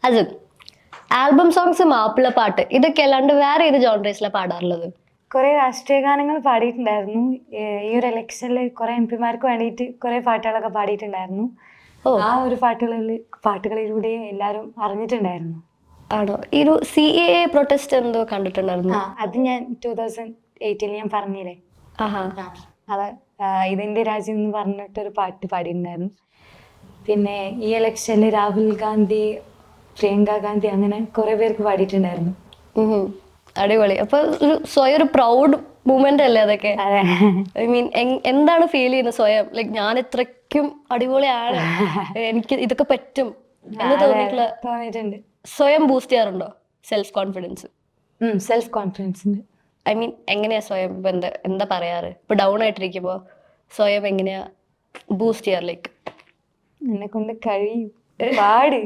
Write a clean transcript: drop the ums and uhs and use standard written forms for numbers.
അത് album songs, Mappila പാട്ട്, ഇതൊക്കെ അല്ലാണ്ട് വേറെ ഏത് ജോൺറേസിലാണ് പാടാറുള്ളത്? കുറെ രാഷ്ട്രീയ ഗാനങ്ങൾ പാടിയിട്ടുണ്ടായിരുന്നു. ഈ ഒരു ഇലക്ഷനിൽ കുറെ MP മാർക്ക് വേണ്ടിയിട്ട് കുറെ പാട്ടുകളൊക്കെ പാടിയിട്ടുണ്ടായിരുന്നു. ആ ഒരു പാട്ടുകളിലൂടെ എല്ലാവരും അറിഞ്ഞിട്ടുണ്ടായിരുന്നു. ആണോ? ഈ ഒരു CAA പ്രൊട്ടസ്റ്റ് എന്തോ കണ്ടിട്ടുണ്ടായിരുന്നു. അത് ഞാൻ 2018 ഞാൻ പറഞ്ഞില്ലേ, ആഹാ. അത് ഇതെന്റെ രാജ്യം എന്ന് പറഞ്ഞിട്ടൊരു പാട്ട് പാടിയിട്ടുണ്ടായിരുന്നു. പിന്നെ ഈ ഇലക്ഷനിൽ രാഹുൽ ഗാന്ധി, പ്രിയങ്ക ഗാന്ധി അങ്ങനെ കുറെ പേർക്ക് പാടിയിട്ടുണ്ടായിരുന്നു. അടിപൊളി. അപ്പൊ സ്വയം ഒരു പ്രൗഡ് മൂമെന്റ് അല്ലേ അതൊക്കെ? അതെ. ഐ മീൻ, എന്താണ് ഫീൽ ചെയ്യുന്നത് സ്വയം? ലൈക് ഞാൻ ഇത്രയ്ക്കും അടിപൊളിയാണ്, എനിക്ക് ഇതൊക്കെ പറ്റും എന്ന് തോന്നിയിട്ടുണ്ട്. സ്വയം ബൂസ്റ്റ് ചെയ്യാറുണ്ടോ self confidence? Self confidence. I mean, എങ്ങനെയാ സ്വയം ഇപ്പൊ എന്താ പറയാറ്? ഇപ്പൊ ഡൗൺ ആയിട്ടിരിക്കുമ്പോ സ്വയം എങ്ങനെയാ ബൂസ്റ്റ് ചെയ്യാറ്? ലൈക്ക് എന്നെ കൊണ്ട് കഴിയും, പാട്